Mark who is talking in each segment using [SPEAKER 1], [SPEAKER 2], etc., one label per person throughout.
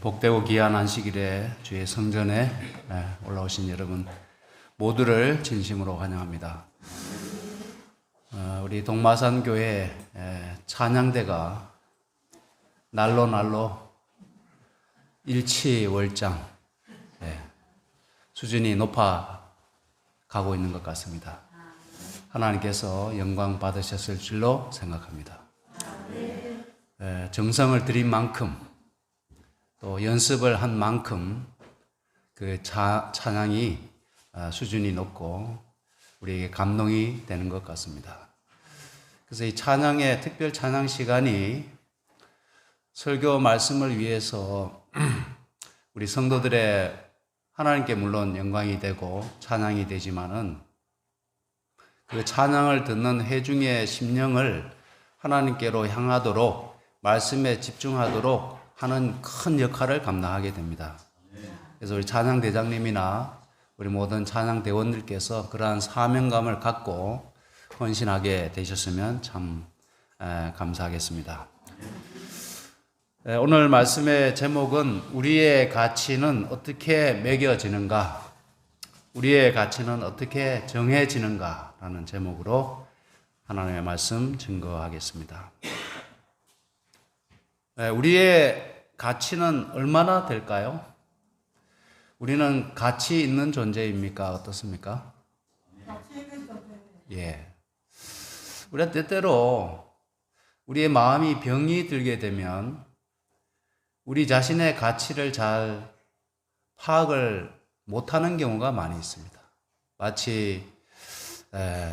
[SPEAKER 1] 복되고 귀한 안식일에 주의 성전에 올라오신 여러분 모두를 진심으로 환영합니다. 우리 동마산 교회 찬양대가 날로 일치월장 수준이 높아가고 있는 것 같습니다. 하나님께서 영광 받으셨을 줄로 생각합니다. 정성을 들인 만큼 또 연습을 한 만큼 그 찬양이 수준이 높고 우리에게 감동이 되는 것 같습니다. 그래서 이 찬양의 특별 찬양 시간이 설교 말씀을 위해서 우리 성도들의 하나님께 물론 영광이 되고 찬양이 되지만은 그 찬양을 듣는 회중의 심령을 하나님께로 향하도록 말씀에 집중하도록 하는 큰 역할을 감당하게 됩니다. 그래서 우리 찬양대장님이나 우리 모든 찬양대원들께서 그러한 사명감을 갖고 헌신하게 되셨으면 참 감사하겠습니다. 오늘 말씀의 제목은 우리의 가치는 어떻게 매겨지는가, 우리의 가치는 어떻게 정해지는가 라는 제목으로 하나님의 말씀 증거하겠습니다. 우리의 가치는 얼마나 될까요? 우리는 가치 있는 존재입니까? 어떻습니까?
[SPEAKER 2] 가치 있는 존재.
[SPEAKER 1] 예. 우리가 때때로 우리의 마음이 병이 들게 되면 우리 자신의 가치를 잘 파악을 못하는 경우가 많이 있습니다. 마치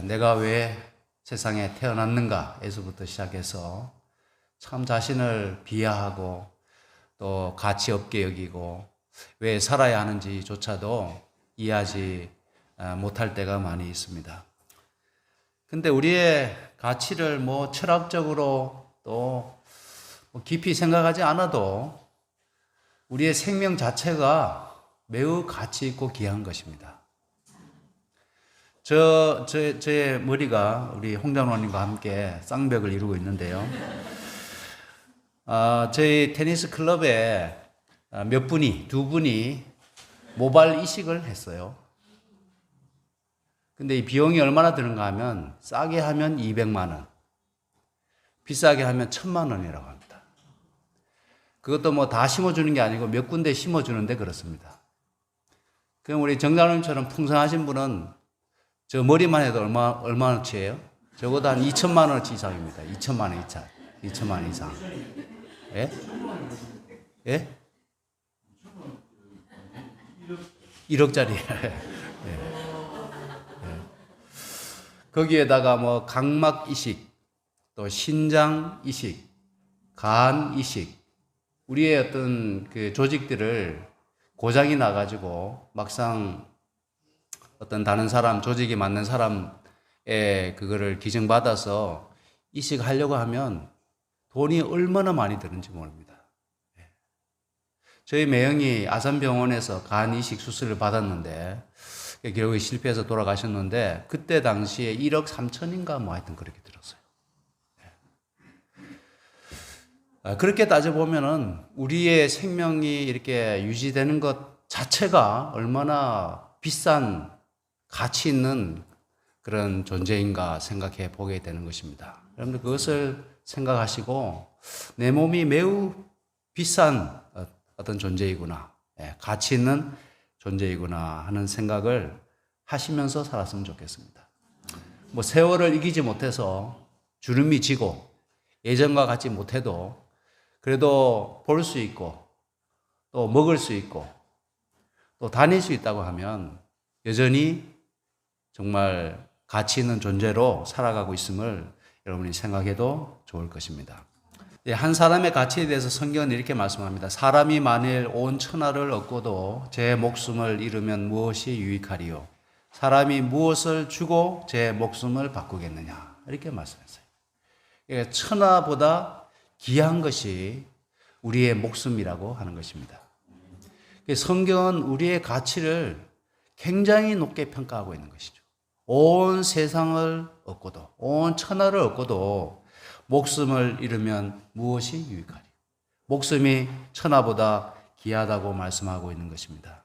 [SPEAKER 1] 내가 왜 세상에 태어났는가에서부터 시작해서 참 자신을 비하하고 또 가치 없게 여기고 왜 살아야 하는지조차도 이해하지 못할 때가 많이 있습니다. 근데 우리의 가치를 철학적으로 또 깊이 생각하지 않아도 우리의 생명 자체가 매우 가치 있고 귀한 것입니다. 제 머리가 우리 홍장로님과 함께 쌍벽을 이루고 있는데요. 저희 테니스 클럽에 두 분이 모발 이식을 했어요. 근데 이 비용이 얼마나 드는가 하면 싸게 하면 200만 원, 비싸게 하면 1000만 원이라고 합니다. 그것도 다 심어주는 게 아니고 몇 군데 심어주는데 그렇습니다. 그럼 우리 정장님처럼 풍성하신 분은 저 머리만 해도 얼마나치예요? 적어도 한 2천만 원어치 이상입니다. 2천만 원 이상. 2천만 원 이상. 예? 예? 1억짜리. 예. 거기에다가 각막 이식, 또 신장 이식, 간 이식, 우리의 어떤 그 조직들을 고장이 나가지고 막상 어떤 다른 사람, 조직이 맞는 사람의 그거를 기증받아서 이식하려고 하면 돈이 얼마나 많이 드는지 모릅니다. 저희 매형이 아산병원에서 간 이식 수술을 받았는데 결국에 실패해서 돌아가셨는데 그때 당시에 1억 3천인가 하여튼 그렇게 들었어요. 그렇게 따져보면은 우리의 생명이 이렇게 유지되는 것 자체가 얼마나 비싼 가치 있는 그런 존재인가 생각해 보게 되는 것입니다. 여러분들 그것을 생각하시고 내 몸이 매우 비싼 어떤 존재이구나, 가치 있는 존재이구나 하는 생각을 하시면서 살았으면 좋겠습니다. 세월을 이기지 못해서 주름이 지고 예전과 같지 못해도 그래도 볼 수 있고 또 먹을 수 있고 또 다닐 수 있다고 하면 여전히 정말 가치 있는 존재로 살아가고 있음을 여러분이 생각해도 좋을 것입니다. 한 사람의 가치에 대해서 성경은 이렇게 말씀합니다. 사람이 만일 온 천하를 얻고도 제 목숨을 잃으면 무엇이 유익하리요? 사람이 무엇을 주고 제 목숨을 바꾸겠느냐? 이렇게 말씀했어요. 천하보다 귀한 것이 우리의 목숨이라고 하는 것입니다. 성경은 우리의 가치를 굉장히 높게 평가하고 있는 것이죠. 온 세상을 얻고도, 온 천하를 얻고도 목숨을 잃으면 무엇이 유익하리? 목숨이 천하보다 귀하다고 말씀하고 있는 것입니다.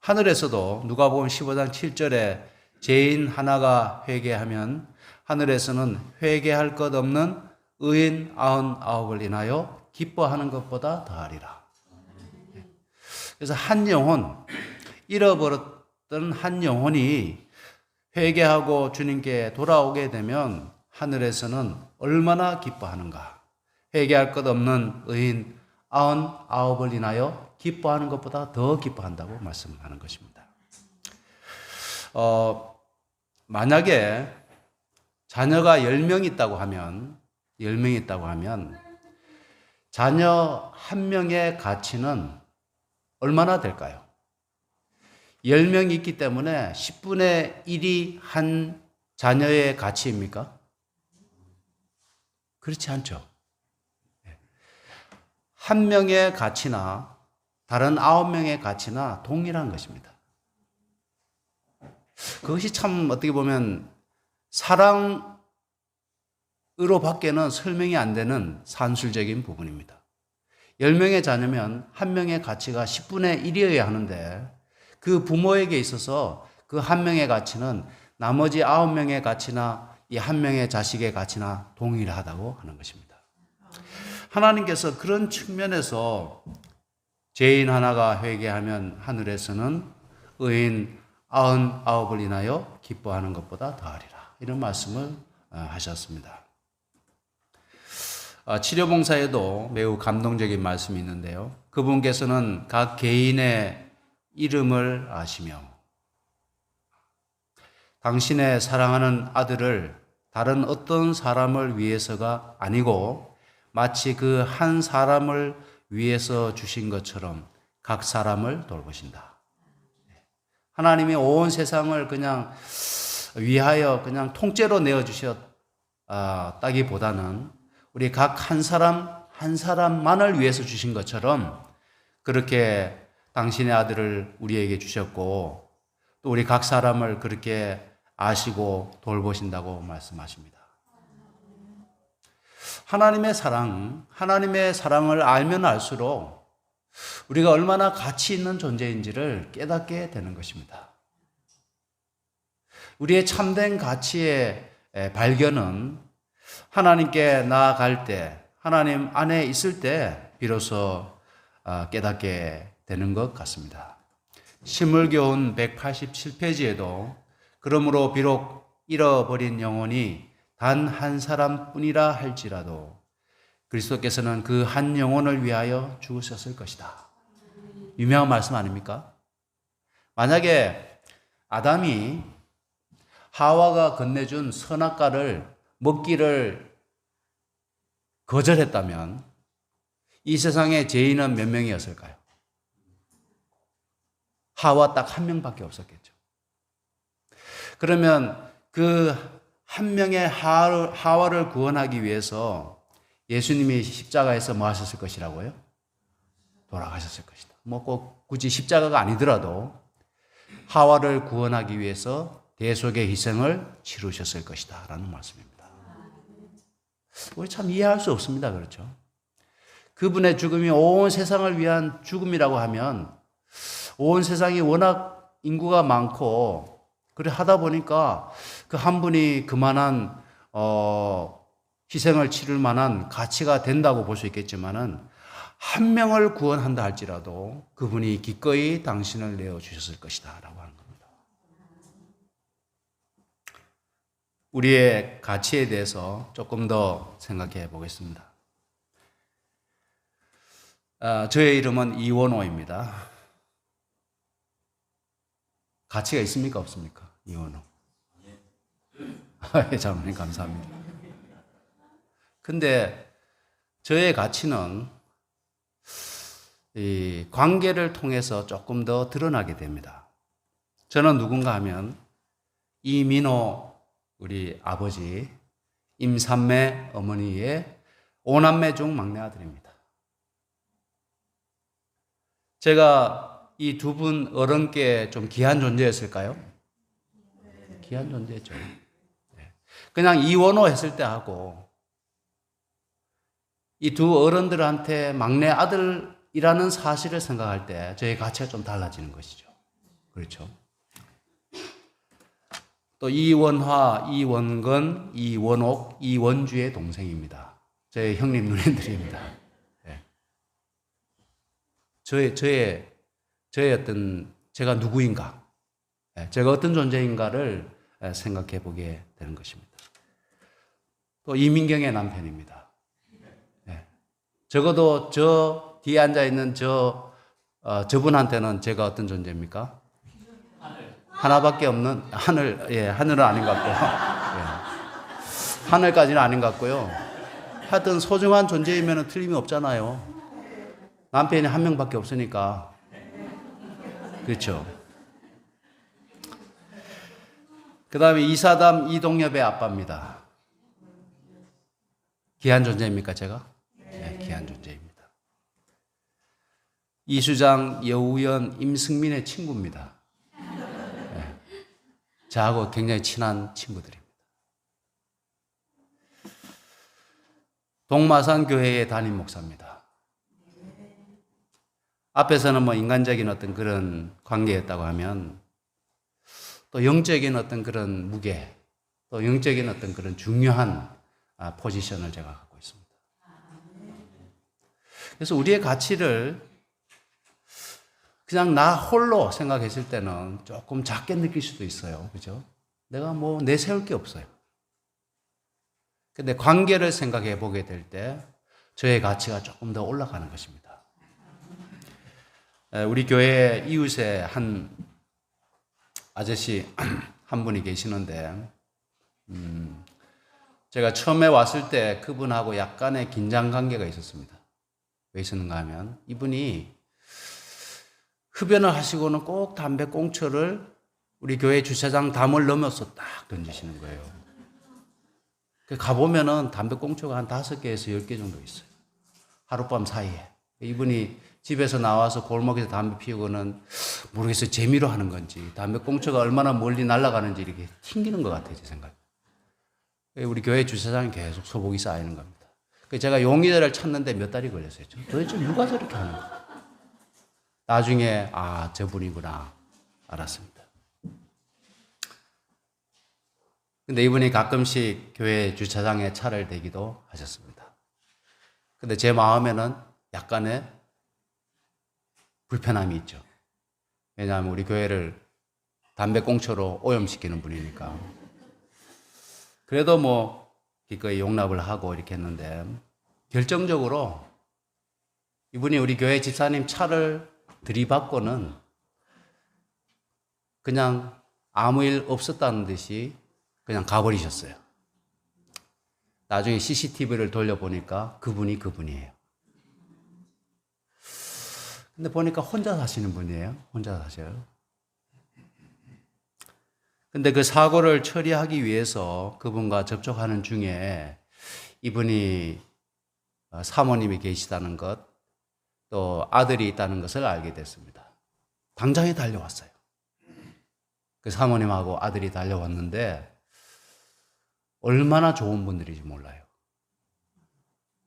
[SPEAKER 1] 하늘에서도 누가복음 15장 7절에 죄인 하나가 회개하면 하늘에서는 회개할 것 없는 의인 99을 인하여 기뻐하는 것보다 더하리라. 그래서 한 영혼, 잃어버렸던 한 영혼이 회개하고 주님께 돌아오게 되면 하늘에서는 얼마나 기뻐하는가. 회개할 것 없는 의인 99을 인하여 기뻐하는 것보다 더 기뻐한다고 말씀하는 것입니다. 만약에 자녀가 10명 있다고 하면 자녀 한 명의 가치는 얼마나 될까요? 10명이 있기 때문에 10분의 1이 한 자녀의 가치입니까? 그렇지 않죠. 한 명의 가치나 다른 9명의 가치나 동일한 것입니다. 그것이 참 어떻게 보면 사랑으로 밖에는 설명이 안 되는 산술적인 부분입니다. 10명의 자녀면 한 명의 가치가 10분의 1이어야 하는데 그 부모에게 있어서 그 한 명의 가치는 나머지 9명의 가치나 이 한 명의 자식의 가치나 동일하다고 하는 것입니다. 하나님께서 그런 측면에서 죄인 하나가 회개하면 하늘에서는 의인 99을 인하여 기뻐하는 것보다 더하리라. 이런 말씀을 하셨습니다. 치료봉사에도 매우 감동적인 말씀이 있는데요. 그분께서는 각 개인의 이름을 아시며 당신의 사랑하는 아들을 다른 어떤 사람을 위해서가 아니고 마치 그 한 사람을 위해서 주신 것처럼 각 사람을 돌보신다. 하나님이 온 세상을 그냥 위하여 그냥 통째로 내어주셨다기보다는 우리 각 한 사람만을 위해서 주신 것처럼 그렇게 당신의 아들을 우리에게 주셨고 또 우리 각 사람을 그렇게 아시고 돌보신다고 말씀하십니다. 하나님의 사랑을 알면 알수록 우리가 얼마나 가치 있는 존재인지를 깨닫게 되는 것입니다. 우리의 참된 가치의 발견은 하나님께 나아갈 때, 하나님 안에 있을 때 비로소 깨닫게 되는 것 같습니다. 신물교훈 187페이지에도 그러므로 비록 잃어버린 영혼이 단 한 사람뿐이라 할지라도 그리스도께서는 그 한 영혼을 위하여 죽으셨을 것이다. 유명한 말씀 아닙니까? 만약에 아담이 하와가 건네준 선악과를 먹기를 거절했다면 이 세상에 죄인은 몇 명이었을까요? 하와 딱 한 명밖에 없었겠죠. 그러면 그 한 명의 하와를 구원하기 위해서 예수님이 십자가에서 뭐 하셨을 것이라고요? 돌아가셨을 것이다. 뭐 꼭 굳이 십자가가 아니더라도 하와를 구원하기 위해서 대속의 희생을 치르셨을 것이다 라는 말씀입니다. 우리 참 이해할 수 없습니다. 그렇죠? 그분의 죽음이 온 세상을 위한 죽음이라고 하면 온 세상이 워낙 인구가 많고 그래 하다 보니까 그 한 분이 그만한 희생을 치를 만한 가치가 된다고 볼 수 있겠지만은 한 명을 구원한다 할지라도 그분이 기꺼이 당신을 내어주셨을 것이다 라고 하는 겁니다. 우리의 가치에 대해서 조금 더 생각해 보겠습니다. 저의 이름은 이원호입니다. 가치가 있습니까? 없습니까? 이원호. 장로님 감사합니다. 근데 저의 가치는 이 관계를 통해서 조금 더 드러나게 됩니다. 저는 누군가 하면 이민호 우리 아버지, 임삼매 어머니의 5남매 중 막내 아들입니다. 제가 이 두 분 어른께 좀 귀한 존재였을까요? 귀한 존재죠. 그냥 이원호 했을 때 하고 이 두 어른들한테 막내 아들이라는 사실을 생각할 때 저의 가치가 좀 달라지는 것이죠. 그렇죠. 또 이원화, 이원건, 이원옥, 이원주의 동생입니다. 저의 형님 누님들입니다. 네. 저의 어떤 제가 누구인가, 제가 어떤 존재인가를 생각해 보게 되는 것입니다. 또 이민경의 남편입니다. 적어도 저 뒤에 앉아 있는 저분한테는 제가 어떤 존재입니까? 하나밖에 없는 하늘은 아닌 것 같고요. 하늘까지는 아닌 것 같고요. 하여튼 소중한 존재이면 틀림이 없잖아요. 남편이 한 명밖에 없으니까. 그렇죠. 그 다음에 이사담 이동엽의 아빠입니다. 귀한 존재입니까, 제가? 네, 귀한 존재입니다. 이수장, 여우연, 임승민의 친구입니다. 저하고 굉장히 친한 친구들입니다. 동마산 교회의 담임 목사입니다. 앞에서는 뭐 인간적인 어떤 그런 관계였다고 하면 또 영적인 어떤 그런 무게, 또 영적인 어떤 그런 중요한 포지션을 제가 갖고 있습니다. 그래서 우리의 가치를 그냥 나 홀로 생각했을 때는 조금 작게 느낄 수도 있어요. 그죠? 내가 뭐 내세울 게 없어요. 근데 관계를 생각해 보게 될 때 저의 가치가 조금 더 올라가는 것입니다. 우리 교회 이웃에 한 아저씨 한 분이 계시는데, 제가 처음에 왔을 때 그분하고 약간의 긴장 관계가 있었습니다. 왜 있었는가 하면 이분이 흡연을 하시고는 꼭 담배 꽁초를 우리 교회 주차장 담을 넘어서 딱 던지시는 거예요. 가보면은 담배 꽁초가 한 5개에서 10개 정도 있어요. 하룻밤 사이에. 이분이 집에서 나와서 골목에서 담배 피우고는 모르겠어요. 재미로 하는 건지 담배 꽁초가 얼마나 멀리 날아가는지 이렇게 튕기는 것 같아요. 제 생각. 우리 교회 주차장에 계속 소복이 쌓이는 겁니다. 제가 용의자를 찾는데 몇 달이 걸렸어요. 도대체 누가 저렇게 하는 거야? 나중에 저분이구나 알았습니다. 근데 이분이 가끔씩 교회 주차장에 차를 대기도 하셨습니다. 근데 제 마음에는 약간의 불편함이 있죠. 왜냐하면 우리 교회를 담배 꽁초로 오염시키는 분이니까. 그래도 뭐 기꺼이 용납을 하고 이렇게 했는데, 결정적으로 이분이 우리 교회 집사님 차를 들이받고는 그냥 아무 일 없었다는 듯이 그냥 가버리셨어요. 나중에 CCTV를 돌려보니까 그분이에요. 근데 보니까 혼자 사시는 분이에요. 혼자 사셔요. 근데 그 사고를 처리하기 위해서 그분과 접촉하는 중에 이분이 사모님이 계시다는 것, 또 아들이 있다는 것을 알게 됐습니다. 당장에 달려왔어요. 그 사모님하고 아들이 달려왔는데 얼마나 좋은 분들인지 몰라요.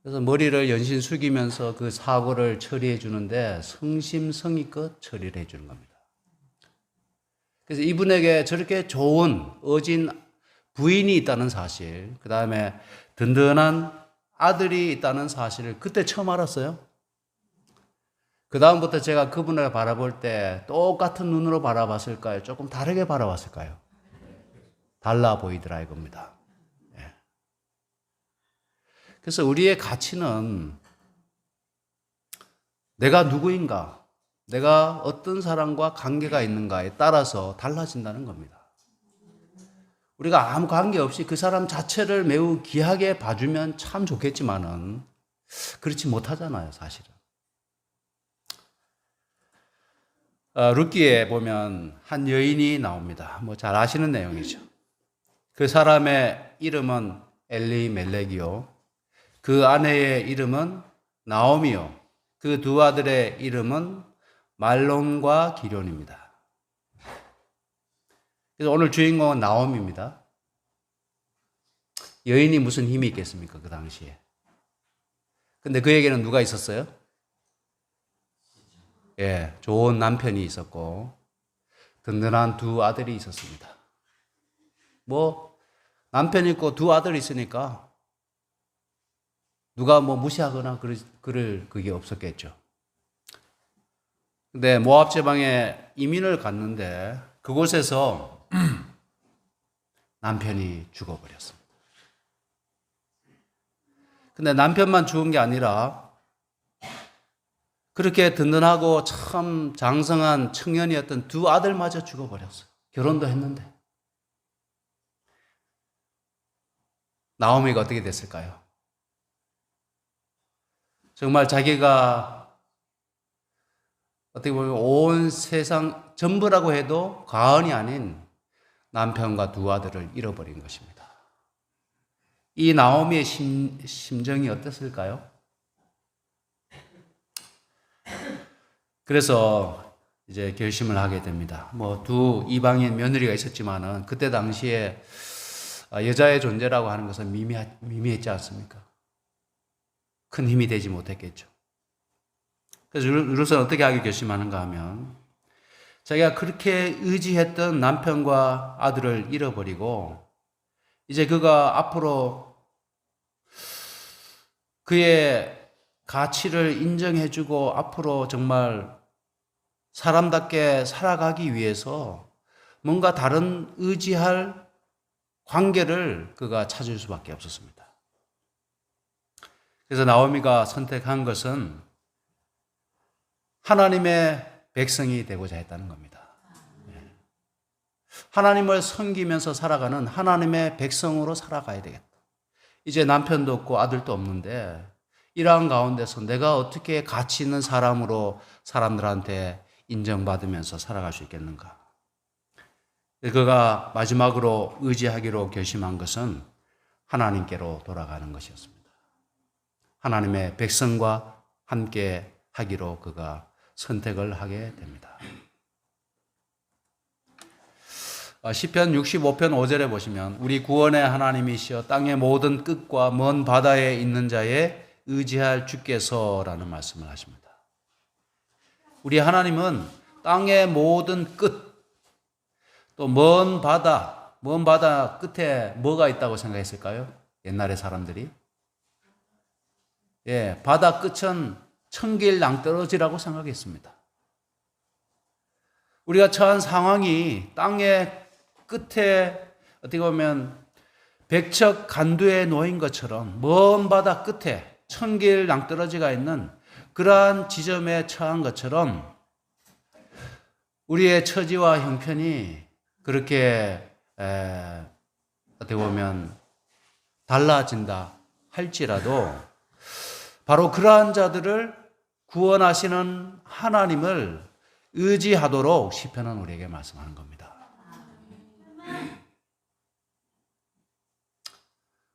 [SPEAKER 1] 그래서 머리를 연신 숙이면서 그 사고를 처리해 주는데 성심성의껏 처리를 해 주는 겁니다. 그래서 이분에게 저렇게 좋은 어진 부인이 있다는 사실, 그 다음에 든든한 아들이 있다는 사실을 그때 처음 알았어요. 그 다음부터 제가 그분을 바라볼 때 똑같은 눈으로 바라봤을까요? 조금 다르게 바라봤을까요? 달라 보이더라 이겁니다. 그래서 우리의 가치는 내가 누구인가, 내가 어떤 사람과 관계가 있는가에 따라서 달라진다는 겁니다. 우리가 아무 관계 없이 그 사람 자체를 매우 귀하게 봐주면 참 좋겠지만은 그렇지 못하잖아요, 사실은. 룻기에 보면 한 여인이 나옵니다. 뭐 잘 아시는 내용이죠. 그 사람의 이름은 엘리멜렉이요, 그 아내의 이름은 나오미요, 그 두 아들의 이름은 말론과 기련입니다. 그래서 오늘 주인공은 나오미입니다. 여인이 무슨 힘이 있겠습니까? 그 당시에. 근데 그에게는 누가 있었어요? 예, 좋은 남편이 있었고 든든한 두 아들이 있었습니다. 뭐 남편 있고 두 아들이 있으니까 누가 뭐 무시하거나 그럴 그게 없었겠죠. 근데 모압 지방에 이민을 갔는데 그곳에서 남편이 죽어버렸습니다. 근데 남편만 죽은 게 아니라 그렇게 든든하고 참 장성한 청년이었던 두 아들마저 죽어버렸어요. 결혼도 했는데. 나오미가 어떻게 됐을까요? 정말 자기가 어떻게 보면 온 세상 전부라고 해도 과언이 아닌 남편과 두 아들을 잃어버린 것입니다. 이 나오미의 심정이 어땠을까요? 그래서 이제 결심을 하게 됩니다. 뭐 두 이방인 며느리가 있었지만은 그때 당시에 여자의 존재라고 하는 것은 미미했지 않습니까? 큰 힘이 되지 못했겠죠. 그래서 룻은 어떻게 하기 결심하는가 하면 자기가 그렇게 의지했던 남편과 아들을 잃어버리고 이제 그가 앞으로 그의 가치를 인정해주고 앞으로 정말 사람답게 살아가기 위해서 뭔가 다른 의지할 관계를 그가 찾을 수밖에 없었습니다. 그래서 나오미가 선택한 것은 하나님의 백성이 되고자 했다는 겁니다. 하나님을 섬기면서 살아가는 하나님의 백성으로 살아가야 되겠다. 이제 남편도 없고 아들도 없는데 이러한 가운데서 내가 어떻게 가치 있는 사람으로 사람들한테 인정받으면서 살아갈 수 있겠는가? 그가 마지막으로 의지하기로 결심한 것은 하나님께로 돌아가는 것이었습니다. 하나님의 백성과 함께 하기로 그가 선택을 하게 됩니다. 시편 65편 5절에 보시면 우리 구원의 하나님이시여 땅의 모든 끝과 먼 바다에 있는 자에 의지할 주께서라는 말씀을 하십니다. 우리 하나님은 땅의 모든 끝, 또 먼 바다 끝에 뭐가 있다고 생각했을까요? 옛날의 사람들이? 예, 바다 끝은 천길 낭떠러지라고 생각했습니다. 우리가 처한 상황이 땅의 끝에 어떻게 보면 백척 간두에 놓인 것처럼 먼 바다 끝에 천길 낭떠러지가 있는 그러한 지점에 처한 것처럼 우리의 처지와 형편이 그렇게 어떻게 보면 달라진다 할지라도 바로 그러한 자들을 구원하시는 하나님을 의지하도록 시편은 우리에게 말씀하는 겁니다.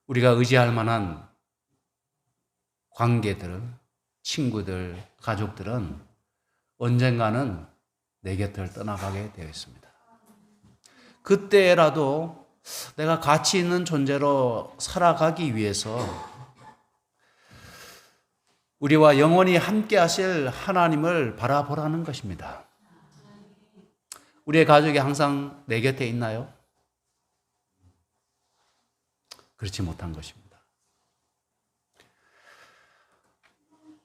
[SPEAKER 1] 우리가 의지할 만한 관계들, 친구들, 가족들은 언젠가는 내 곁을 떠나가게 되어 있습니다. 그때라도 내가 가치 있는 존재로 살아가기 위해서 우리와 영원히 함께 하실 하나님을 바라보라는 것입니다. 우리의 가족이 항상 내 곁에 있나요? 그렇지 못한 것입니다.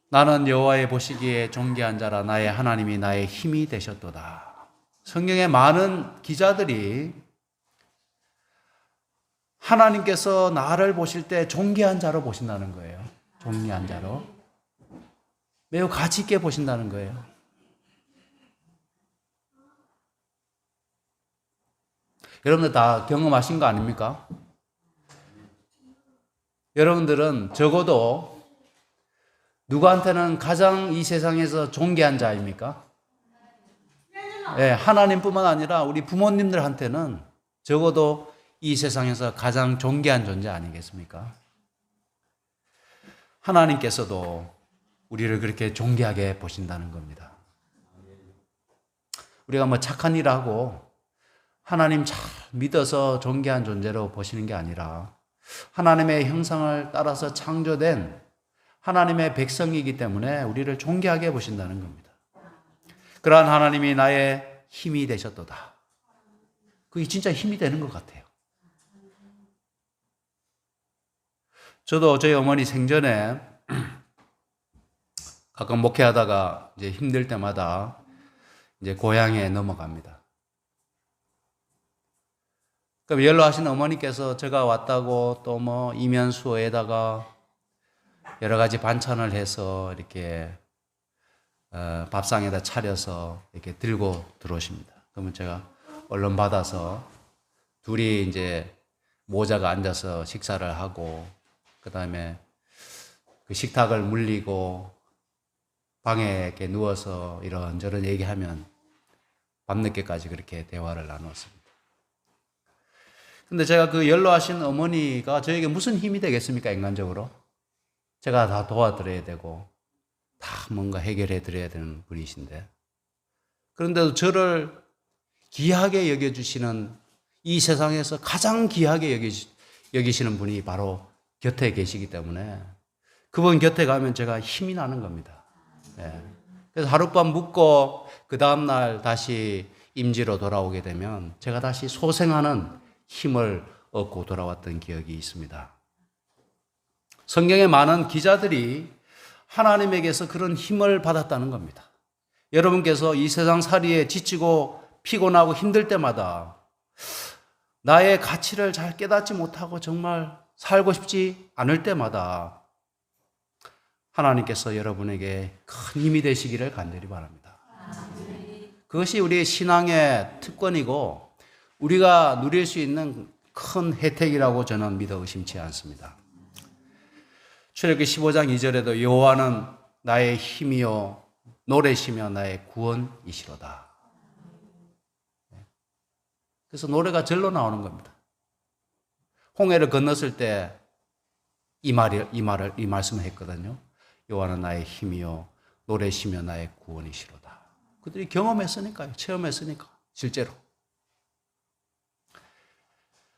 [SPEAKER 1] 나는 여호와의 보시기에 존귀한 자라 나의 하나님이 나의 힘이 되셨도다. 성경의 많은 기자들이 하나님께서 나를 보실 때 존귀한 자로 보신다는 거예요. 존귀한 자로. 매우 가치 있게 보신다는 거예요. 여러분들 다 경험하신 거 아닙니까? 여러분들은 적어도 누구한테는 가장 이 세상에서 존귀한 자입니까? 네, 하나님뿐만 아니라 우리 부모님들한테는 적어도 이 세상에서 가장 존귀한 존재 아니겠습니까? 하나님께서도 우리를 그렇게 존귀하게 보신다는 겁니다. 우리가 뭐 착한 일 하고 하나님 잘 믿어서 존귀한 존재로 보시는 게 아니라 하나님의 형상을 따라서 창조된 하나님의 백성이기 때문에 우리를 존귀하게 보신다는 겁니다. 그러한 하나님이 나의 힘이 되셨도다. 그게 진짜 힘이 되는 것 같아요. 저도 저희 어머니 생전에 가끔 목회하다가 이제 힘들 때마다 이제 고향에 넘어갑니다. 그럼 연로하신 어머니께서 제가 왔다고 또 뭐 이면수에다가 여러 가지 반찬을 해서 이렇게 밥상에다 차려서 이렇게 들고 들어오십니다. 그러면 제가 얼른 받아서 둘이 이제 모자가 앉아서 식사를 하고 그 다음에 그 식탁을 물리고 방에 이렇게 누워서 이런저런 얘기하면 밤늦게까지 그렇게 대화를 나눴습니다. 근데 제가 그 연로하신 어머니가 저에게 무슨 힘이 되겠습니까, 인간적으로? 제가 다 도와드려야 되고, 다 뭔가 해결해 드려야 되는 분이신데. 그런데도 저를 귀하게 여겨주시는 이 세상에서 가장 귀하게 여기시는 분이 바로 곁에 계시기 때문에 그분 곁에 가면 제가 힘이 나는 겁니다. 그래서 하룻밤 묵고 그 다음날 다시 임지로 돌아오게 되면 제가 다시 소생하는 힘을 얻고 돌아왔던 기억이 있습니다. 성경의 많은 기자들이 하나님에게서 그런 힘을 받았다는 겁니다. 여러분께서 이 세상 살이에 지치고 피곤하고 힘들 때마다 나의 가치를 잘 깨닫지 못하고 정말 살고 싶지 않을 때마다 하나님께서 여러분에게 큰 힘이 되시기를 간절히 바랍니다. 그것이 우리의 신앙의 특권이고 우리가 누릴 수 있는 큰 혜택이라고 저는 믿어 의심치 않습니다. 출애굽기 15장 2절에도 여호와는 나의 힘이요 노래시며 나의 구원이시로다. 그래서 노래가 절로 나오는 겁니다. 홍해를 건넜을 때 이 말씀을 했거든요. 여호와는 나의 힘이요 노래시며 나의 구원이시로다. 그들이 경험했으니까요. 체험했으니까 실제로.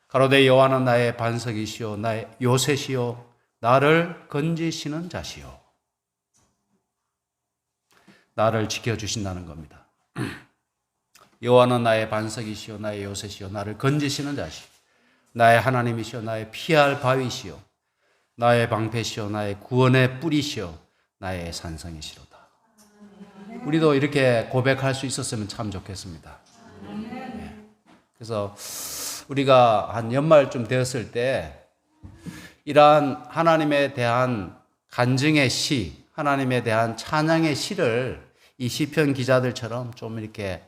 [SPEAKER 1] 가로되 여호와는 나의 반석이시요 나의 요새시요 나를 건지시는 자시요. 나를 지켜주신다는 겁니다. 여호와는 나의 반석이시요 나의 요새시요 나를 건지시는 자시요 나의 하나님이시요 나의 피할 바위시요 나의 방패시요 나의 구원의 뿌리시요 나의 산성이시로다. 우리도 이렇게 고백할 수 있었으면 참 좋겠습니다. 그래서 우리가 한 연말쯤 되었을 때 이러한 하나님에 대한 간증의 시, 하나님에 대한 찬양의 시를 이 시편 기자들처럼 좀 이렇게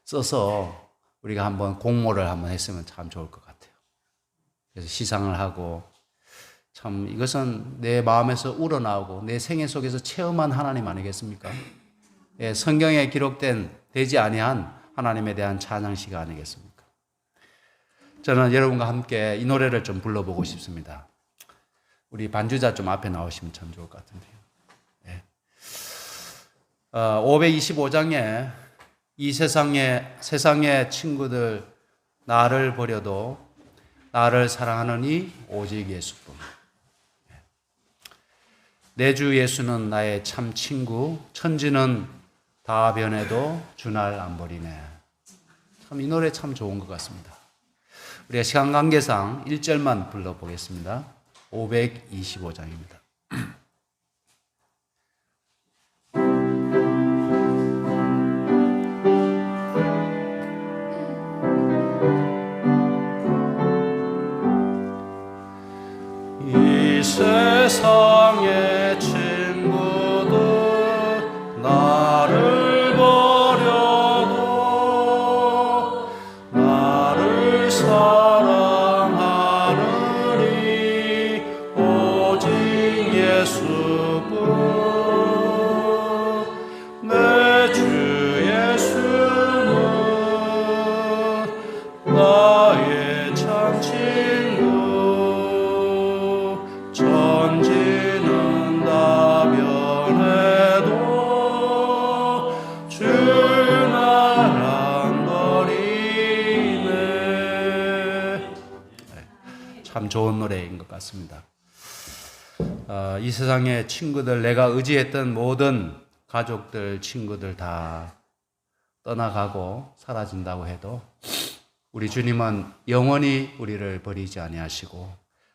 [SPEAKER 1] 써서 우리가 한번 공모를 한번 했으면 참 좋을 것 같아요. 그래서 시상을 하고 참 이것은 내 마음에서 우러나오고 내 생애 속에서 체험한 하나님 아니겠습니까? 예, 성경에 기록된 되지 아니한 하나님에 대한 찬양시가 아니겠습니까? 저는 여러분과 함께 이 노래를 좀 불러보고 싶습니다. 우리 반주자 좀 앞에 나오시면 참 좋을 것 같은데요. 예. 525장에 이 세상의 친구들 나를 버려도 나를 사랑하느니 오직 예수뿐. 내 주 예수는 나의 참 친구, 천지는 다 변해도 주날 안 버리네. 참 이 노래 참 좋은 것 같습니다. 우리가 시간 관계상 1절만 불러보겠습니다. 525장입니다. 이 세상의 친구들 나를 버려도 나를 사랑하느니 오직 예수뿐. 내 주 예수는 나의 참 친구, 천지는 다 변해도 주날 안 버리네. 참 좋은 노래인 것 같습니다. 이 세상의 친구들, 내가 의지했던 모든 가족들, 친구들 다 떠나가고 사라진다고 해도 우리 주님은 영원히 우리를 버리지 아니하시고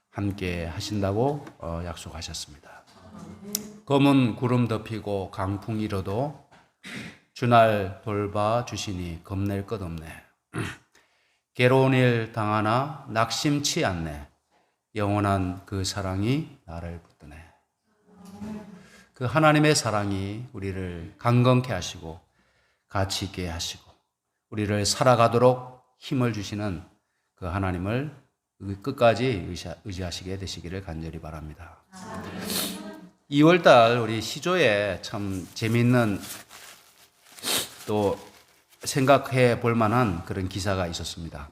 [SPEAKER 1] 함께 하신다고 약속하셨습니다. 검은 구름 덮이고 강풍 일어도 주날 돌봐 주시니 겁낼 것 없네. 괴로운 일 당하나 낙심치 않네. 영원한 그 사랑이 나를 붙드네. 그 하나님의 사랑이 우리를 강건케 하시고 가치 있게 하시고 우리를 살아가도록 힘을 주시는 그 하나님을 끝까지 의지하시게 되시기를 간절히 바랍니다. 2월달 우리 시조에 참 재미있는 또 생각해 볼 만한 그런 기사가 있었습니다.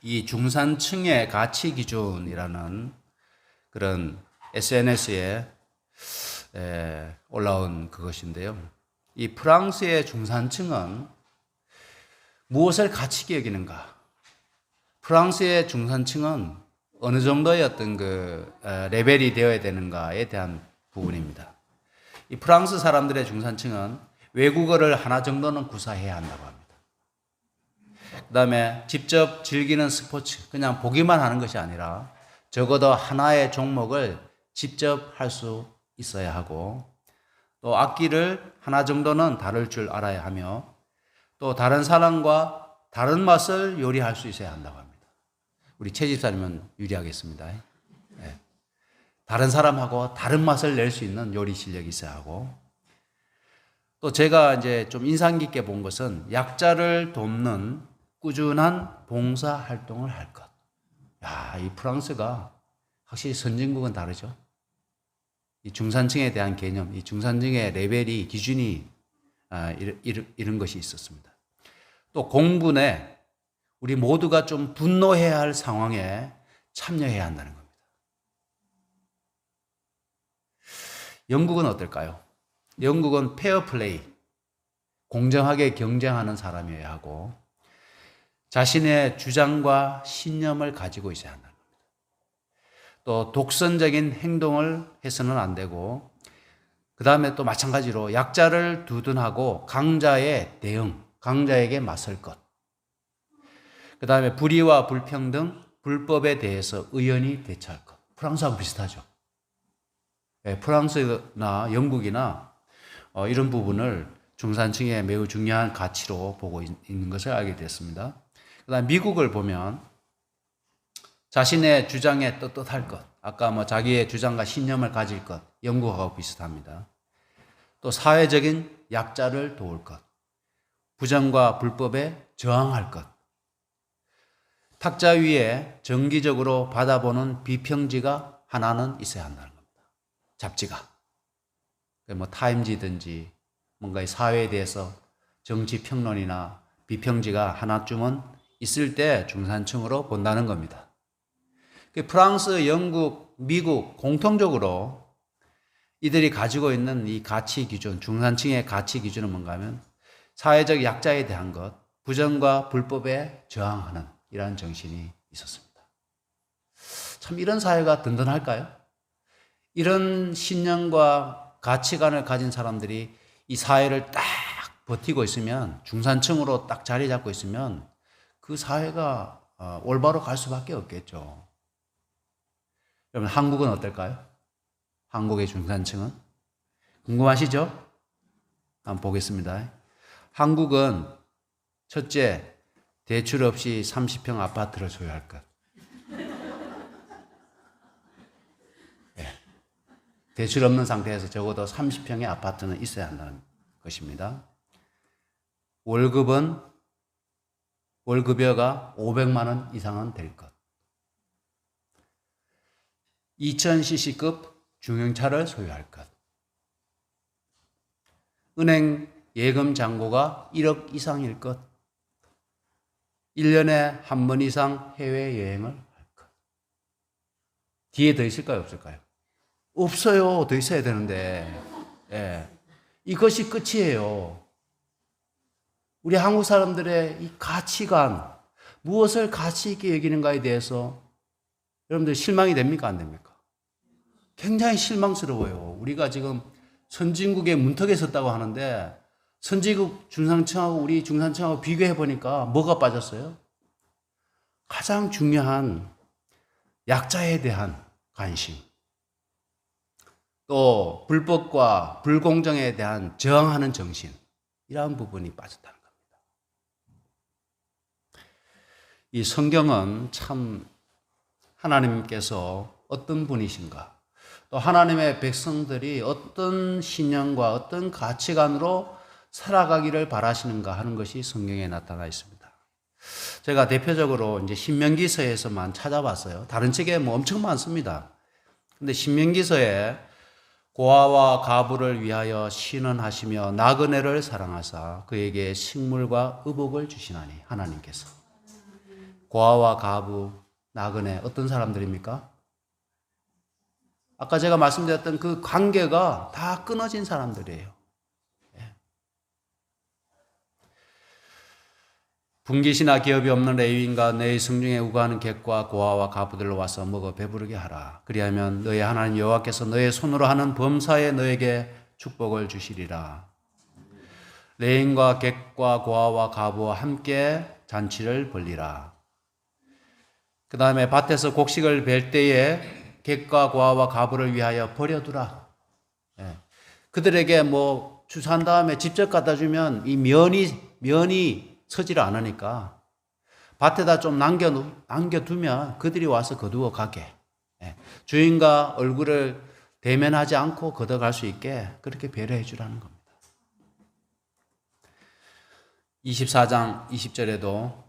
[SPEAKER 1] 이 중산층의 가치 기준이라는 그런 SNS에 올라온 그것인데요. 이 프랑스의 중산층은 무엇을 가치 있게 여기는가? 프랑스의 중산층은 어느 정도의 어떤 그 레벨이 되어야 되는가에 대한 부분입니다. 이 프랑스 사람들의 중산층은 외국어를 하나 정도는 구사해야 한다고 합니다. 그 다음에 직접 즐기는 스포츠, 그냥 보기만 하는 것이 아니라 적어도 하나의 종목을 직접 할 수 있어야 하고 또 악기를 하나 정도는 다룰 줄 알아야 하며 또 다른 사람과 다른 맛을 요리할 수 있어야 한다고 합니다. 우리 최 집사님은 유리하겠습니다. 네. 다른 사람하고 다른 맛을 낼 수 있는 요리 실력이 있어야 하고 또 제가 이제 좀 인상 깊게 본 것은 약자를 돕는 꾸준한 봉사 활동을 할 것. 야, 이 프랑스가 확실히 선진국은 다르죠. 이 중산층에 대한 개념, 이 중산층의 레벨이 기준이 이런 것이 있었습니다. 또 공분에 우리 모두가 좀 분노해야 할 상황에 참여해야 한다는 겁니다. 영국은 어떨까요? 영국은 페어플레이, 공정하게 경쟁하는 사람이어야 하고 자신의 주장과 신념을 가지고 있어야 한다는 겁니다. 또 독선적인 행동을 해서는 안 되고 그 다음에 또 마찬가지로 약자를 두둔하고 강자의 대응, 강자에게 맞설 것. 그 다음에 불의와 불평등, 불법에 대해서 의연히 대처할 것. 프랑스하고 비슷하죠. 네, 프랑스나 영국이나 이런 부분을 중산층의 매우 중요한 가치로 보고 있는 것을 알게 됐습니다. 그 다음에 미국을 보면 자신의 주장에 떳떳할 것, 아까 자기의 주장과 신념을 가질 것, 영국하고 비슷합니다. 또 사회적인 약자를 도울 것, 부정과 불법에 저항할 것, 탁자 위에 정기적으로 받아보는 비평지가 하나는 있어야 한다는 겁니다. 잡지가. 타임지든지 뭔가 사회에 대해서 정치 평론이나 비평지가 하나쯤은 있을 때 중산층으로 본다는 겁니다. 프랑스, 영국, 미국 공통적으로 이들이 가지고 있는 이 가치 기준, 중산층의 가치 기준은 뭔가 하면 사회적 약자에 대한 것, 부정과 불법에 저항하는 이러한 정신이 있었습니다. 참 이런 사회가 든든할까요? 이런 신념과 가치관을 가진 사람들이 이 사회를 딱 버티고 있으면, 중산층으로 딱 자리 잡고 있으면 그 사회가 올바로 갈 수밖에 없겠죠. 여러분, 한국은 어떨까요? 한국의 중산층은? 궁금하시죠? 한번 보겠습니다. 한국은 첫째, 대출 없이 30평 아파트를 소유할 것. 네. 대출 없는 상태에서 적어도 30평의 아파트는 있어야 한다는 것입니다. 월급여가 500만 원 이상은 될 것. 2000cc급 중형차를 소유할 것. 은행 예금 잔고가 1억 이상일 것. 1년에 한 번 이상 해외여행을 할 것. 뒤에 더 있을까요? 없을까요? 없어요. 더 있어야 되는데. 예. 이것이 끝이에요. 우리 한국 사람들의 이 가치관, 무엇을 가치 있게 여기는가에 대해서 여러분들 실망이 됩니까? 안 됩니까? 굉장히 실망스러워요. 우리가 지금 선진국의 문턱에 섰다고 하는데 선진국 중산층하고 우리 중산층하고 비교해 보니까 뭐가 빠졌어요? 가장 중요한 약자에 대한 관심, 또 불법과 불공정에 대한 저항하는 정신, 이러한 부분이 빠졌다는 겁니다. 이 성경은 참 하나님께서 어떤 분이신가, 또 하나님의 백성들이 어떤 신념과 어떤 가치관으로 살아가기를 바라시는가 하는 것이 성경에 나타나 있습니다. 제가 대표적으로 이제 신명기서에서만 찾아봤어요. 다른 책에 뭐 엄청 많습니다. 근데 신명기서에 고아와 가부를 위하여 신원하시며 나그네를 사랑하사 그에게 식물과 의복을 주시나니, 하나님께서. 고아와 가부, 나그네, 어떤 사람들입니까? 아까 제가 말씀드렸던 그 관계가 다 끊어진 사람들이에요. 분깃이나 기업이 없는 레위인과 너희 성중에 우거하는 객과 고아와 가부들로 와서 먹어 배부르게 하라. 그리하면 너희 하나님 여호와께서 너의 손으로 하는 범사에 너에게 축복을 주시리라. 레위인과 객과 고아와 가부와 함께 잔치를 벌리라. 그 다음에 밭에서 곡식을 벨 때에 객과 고아와 가부를 위하여 버려두라. 그들에게 뭐 추수한 다음에 직접 갖다 주면 이 면이 서지를 않으니까 밭에다 좀 남겨두면 그들이 와서 거두어 가게, 주인과 얼굴을 대면하지 않고 걷어갈 수 있게 그렇게 배려해 주라는 겁니다. 24장 20절에도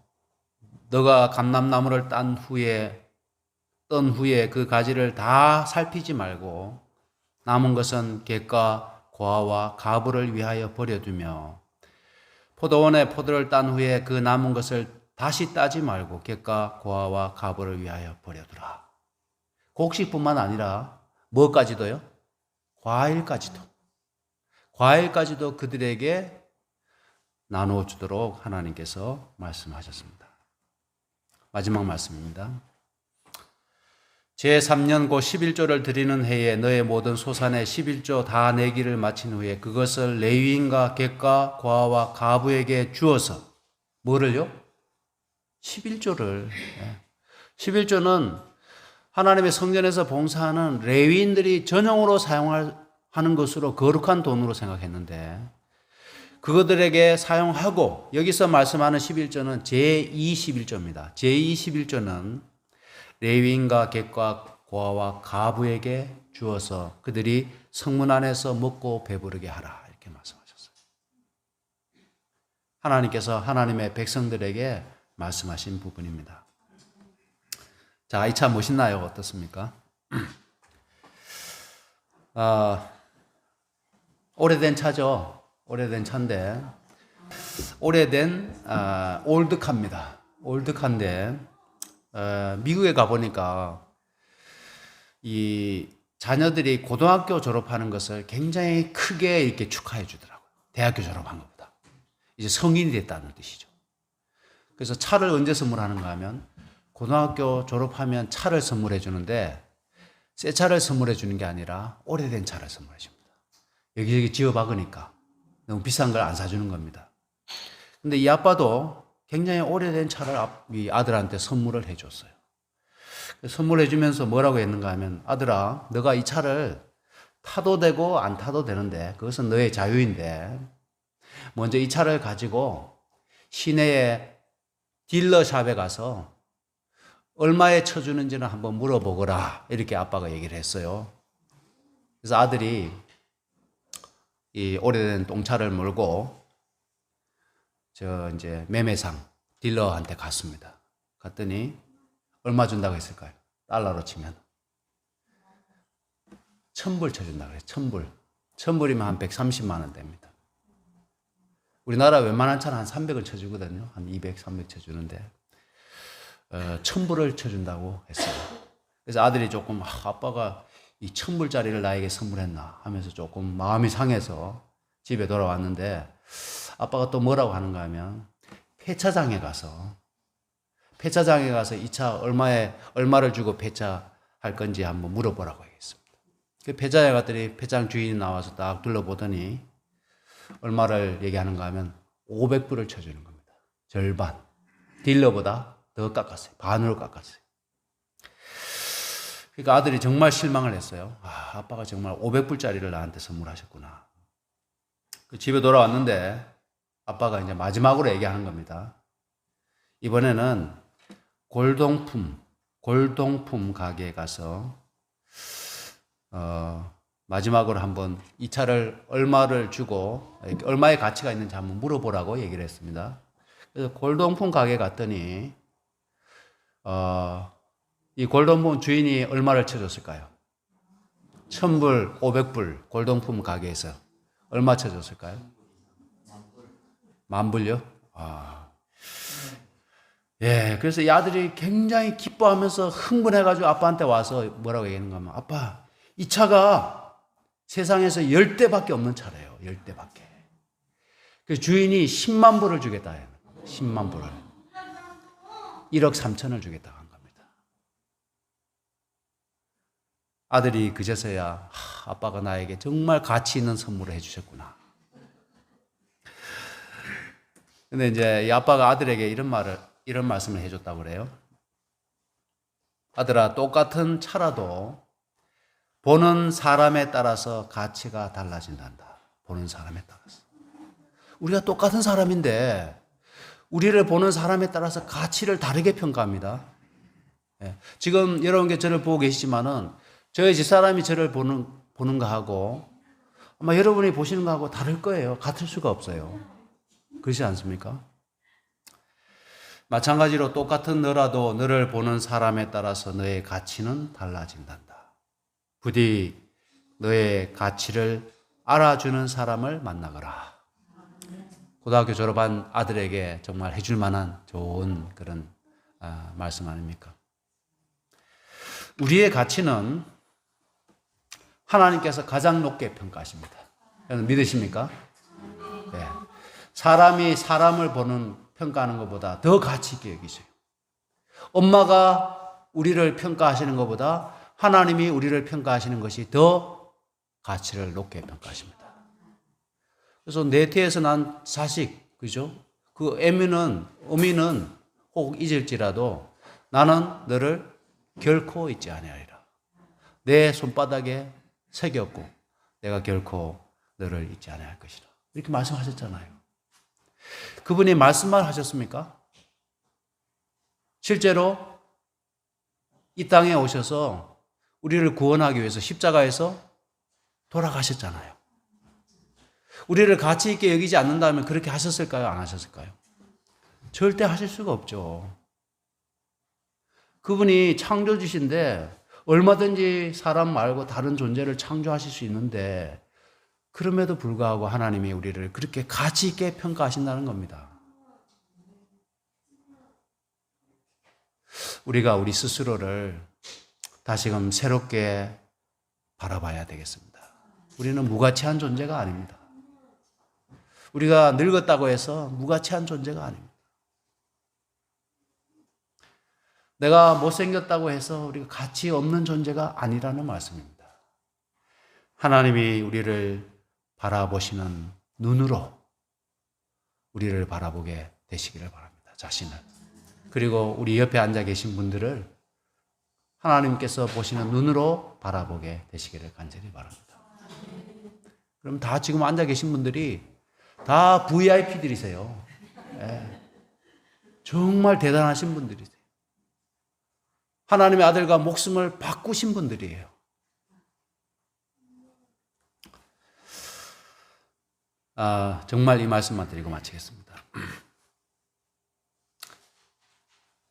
[SPEAKER 1] 너가 감람나무를 딴 후에 그 가지를 다 살피지 말고 남은 것은 객과 고아와 가부를 위하여 버려두며 포도원에 포도를 딴 후에 그 남은 것을 다시 따지 말고 객과 고아와 가부를 위하여 버려두라. 곡식뿐만 아니라 뭐까지도요? 과일까지도 그들에게 나누어 주도록 하나님께서 말씀하셨습니다. 마지막 말씀입니다. 제3년 곧 11조를 드리는 해에 너의 모든 소산의 11조 다 내기를 마친 후에 그것을 레위인과 객과 고아와 가부에게 주어서 뭐를요? 11조를. 11조는 하나님의 성전에서 봉사하는 레위인들이 전용으로 사용하는 것으로 거룩한 돈으로 생각했는데 그것들에게 사용하고, 여기서 말씀하는 11조는 제2 11조입니다. 제2 11조는 레위인과 객과 고아와 가부에게 주어서 그들이 성문 안에서 먹고 배부르게 하라, 이렇게 말씀하셨어요. 하나님께서 하나님의 백성들에게 말씀하신 부분입니다. 자, 이 차 멋있나요? 어떻습니까? 오래된 차죠. 오래된 차인데, 오래된 올드카입니다. 올드카인데 미국에 가보니까 이 자녀들이 고등학교 졸업하는 것을 굉장히 크게 이렇게 축하해 주더라고요. 대학교 졸업한 것보다. 이제 성인이 됐다는 뜻이죠. 그래서 차를 언제 선물하는가 하면 고등학교 졸업하면 차를 선물해 주는데 새 차를 선물해 주는 게 아니라 오래된 차를 선물해 줍니다. 여기저기 지어 박으니까 너무 비싼 걸 안 사주는 겁니다. 근데 이 아빠도 굉장히 오래된 차를 이 아들한테 선물을 해줬어요. 선물해주면서 뭐라고 했는가 하면, 아들아, 너가 이 차를 타도 되고 안 타도 되는데 그것은 너의 자유인데 먼저 이 차를 가지고 시내의 딜러샵에 가서 얼마에 쳐주는지는 한번 물어보거라, 이렇게 아빠가 얘기를 했어요. 그래서 아들이 이 오래된 똥차를 몰고 이제 매매상 딜러한테 갔습니다. 갔더니 얼마 준다고 했을까요? 달러로 치면 1,000불 쳐준다고 그래요. 1,000불. 1,000불이면 한 130만 원 됩니다. 우리나라 웬만한 차는 한 300을 쳐주거든요. 한 200, 300 쳐주는데 1,000불을 쳐준다고 했어요. 그래서 아들이 조금 아빠가 이 1,000불짜리를 나에게 선물했나 하면서 조금 마음이 상해서 집에 돌아왔는데 아빠가 또 뭐라고 하는가 하면 폐차장에 가서 이 차 얼마를 주고 폐차할 건지 한번 물어보라고 했습니다. 그 배자에 갔더니 배장 주인이 나와서 딱 둘러보더니 얼마를 얘기하는가 하면 500불을 쳐주는 겁니다. 절반. 딜러보다 더 깎았어요. 반으로 깎았어요. 그러니까 아들이 정말 실망을 했어요. 아빠가 정말 500불짜리를 나한테 선물하셨구나. 집에 돌아왔는데 아빠가 이제 마지막으로 얘기하는 겁니다. 이번에는 골동품 가게에 가서 마지막으로 한번 이 차를 얼마를 주고 얼마의 가치가 있는지 한번 물어보라고 얘기를 했습니다. 그래서 골동품 가게에 갔더니 이 골동품 주인이 얼마를 쳐줬을까요? 1000불, 500불 골동품 가게에서 얼마 쳐줬을까요? 10,000불요? 예, 그래서 이 아들이 굉장히 기뻐하면서 흥분해가지고 아빠한테 와서 뭐라고 얘기하는가 하면, 아빠, 이 차가 세상에서 10대밖에 없는 차래요. 10대밖에. 그 주인이 10만 불을 주겠다 해요. 10만 불을. 1억 3천을 주겠다 한 겁니다. 아들이 그제서야 아빠가 나에게 정말 가치 있는 선물을 해주셨구나. 근데 이제 이 아빠가 아들에게 이런 말씀을 해줬다고 그래요. 아들아, 똑같은 차라도 보는 사람에 따라서 가치가 달라진단다. 보는 사람에 따라서. 우리가 똑같은 사람인데 우리를 보는 사람에 따라서 가치를 다르게 평가합니다. 예. 지금 여러분께 저를 보고 계시지만은 저희 집사람이 저를 보는 거하고 아마 여러분이 보시는 거하고 다를 거예요. 같을 수가 없어요. 그렇지 않습니까? 마찬가지로 똑같은 너라도 너를 보는 사람에 따라서 너의 가치는 달라진단다. 부디 너의 가치를 알아주는 사람을 만나거라. 고등학교 졸업한 아들에게 정말 해줄 만한 좋은 그런 말씀 아닙니까? 우리의 가치는 하나님께서 가장 높게 평가하십니다. 여러분 믿으십니까? 네. 사람이 사람을 평가하는 것보다 더 가치 있게 여기세요. 엄마가 우리를 평가하시는 것보다 하나님이 우리를 평가하시는 것이 더 가치를 높게 평가하십니다. 그래서 내 태에서 난 자식, 그죠? 그 어미는 혹 잊을지라도 나는 너를 결코 잊지 아니하리라. 내 손바닥에 새겼고 내가 결코 너를 잊지 아니할 것이라. 이렇게 말씀하셨잖아요. 그분이 말씀만 하셨습니까? 실제로 이 땅에 오셔서 우리를 구원하기 위해서 십자가에서 돌아가셨잖아요. 우리를 가치 있게 여기지 않는다면 그렇게 하셨을까요? 안 하셨을까요? 절대 하실 수가 없죠. 그분이 창조주신데 얼마든지 사람 말고 다른 존재를 창조하실 수 있는데 그럼에도 불구하고 하나님이 우리를 그렇게 가치 있게 평가하신다는 겁니다. 우리가 우리 스스로를 다시금 새롭게 바라봐야 되겠습니다. 우리는 무가치한 존재가 아닙니다. 우리가 늙었다고 해서 무가치한 존재가 아닙니다. 내가 못생겼다고 해서 우리가 가치 없는 존재가 아니라는 말씀입니다. 하나님이 우리를 바라보시는 눈으로 우리를 바라보게 되시기를 바랍니다. 자신을. 그리고 우리 옆에 앉아 계신 분들을 하나님께서 보시는 눈으로 바라보게 되시기를 간절히 바랍니다. 그럼 다 지금 앉아 계신 분들이 다 VIP들이세요. 네. 정말 대단하신 분들이세요. 하나님의 아들과 목숨을 바꾸신 분들이에요. 정말 이 말씀만 드리고 마치겠습니다.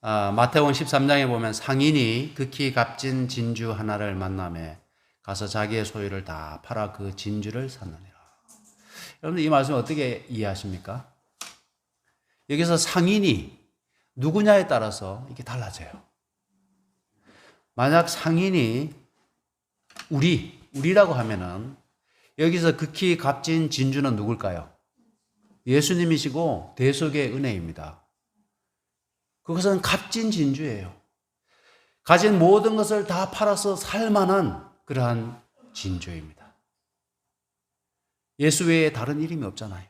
[SPEAKER 1] 마태복음 13장에 보면 상인이 극히 값진 진주 하나를 만나매 가서 자기의 소유를 다 팔아 그 진주를 샀느니라. 여러분들 이 말씀 어떻게 이해하십니까? 여기서 상인이 누구냐에 따라서 이게 달라져요. 만약 상인이 우리라고 하면은 여기서 극히 값진 진주는 누굴까요? 예수님이시고 대속의 은혜입니다. 그것은 값진 진주예요. 가진 모든 것을 다 팔아서 살 만한 그러한 진주입니다. 예수 외에 다른 이름이 없잖아요.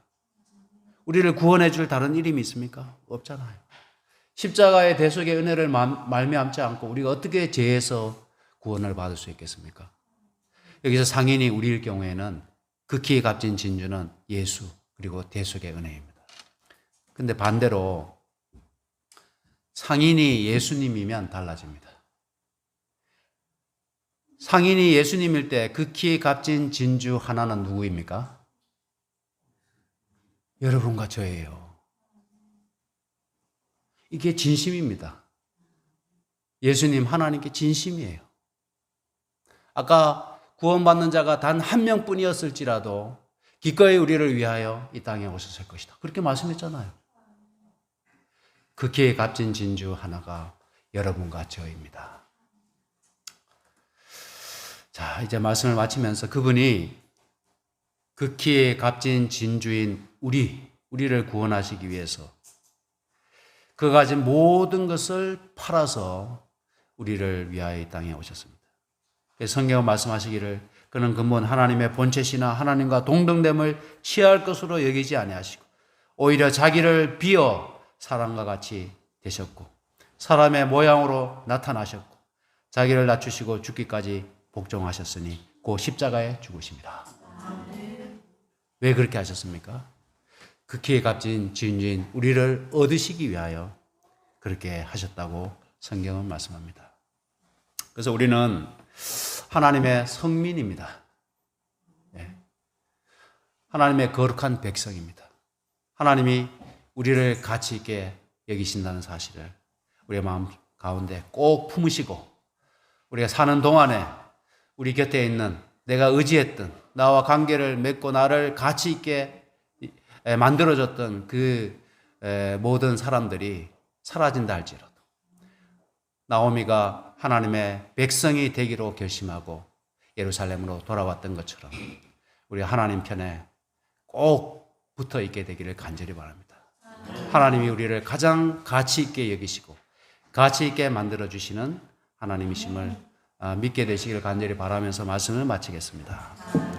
[SPEAKER 1] 우리를 구원해 줄 다른 이름이 있습니까? 없잖아요. 십자가의 대속의 은혜를 말미암지 않고 우리가 어떻게 죄에서 구원을 받을 수 있겠습니까? 여기서 상인이 우리일 경우에는 극히 값진 진주는 예수 그리고 대속의 은혜입니다. 근데 반대로 상인이 예수님이면 달라집니다. 상인이 예수님일 때 극히 값진 진주 하나는 누구입니까? 여러분과 저예요. 이게 진심입니다. 예수님 하나님께 진심이에요. 아까 구원받는 자가 단 한 명뿐이었을지라도 기꺼이 우리를 위하여 이 땅에 오셨을 것이다. 그렇게 말씀했잖아요. 극히 값진 진주 하나가 여러분과 저입니다. 자, 이제 말씀을 마치면서 그분이 극히 값진 진주인 우리를 구원하시기 위해서 그가 가진 모든 것을 팔아서 우리를 위하여 이 땅에 오셨습니다. 성경은 말씀하시기를 그는 근본 하나님의 본체시나 하나님과 동등됨을 취할 것으로 여기지 아니하시고 오히려 자기를 비어 사람과 같이 되셨고 사람의 모양으로 나타나셨고 자기를 낮추시고 죽기까지 복종하셨으니 그 십자가에 죽으십니다. 왜 그렇게 하셨습니까? 극히 값진 진주인 우리를 얻으시기 위하여 그렇게 하셨다고 성경은 말씀합니다. 그래서 우리는 하나님의 성민입니다. 하나님의 거룩한 백성입니다. 하나님이 우리를 가치 있게 여기신다는 사실을 우리의 마음 가운데 꼭 품으시고 우리가 사는 동안에 우리 곁에 있는 내가 의지했던 나와 관계를 맺고 나를 가치 있게 만들어줬던 그 모든 사람들이 사라진다 할지라도 나오미가 하나님의 백성이 되기로 결심하고 예루살렘으로 돌아왔던 것처럼 우리 하나님 편에 꼭 붙어 있게 되기를 간절히 바랍니다. 하나님이 우리를 가장 가치 있게 여기시고 가치 있게 만들어주시는 하나님이심을 믿게 되시기를 간절히 바라면서 말씀을 마치겠습니다.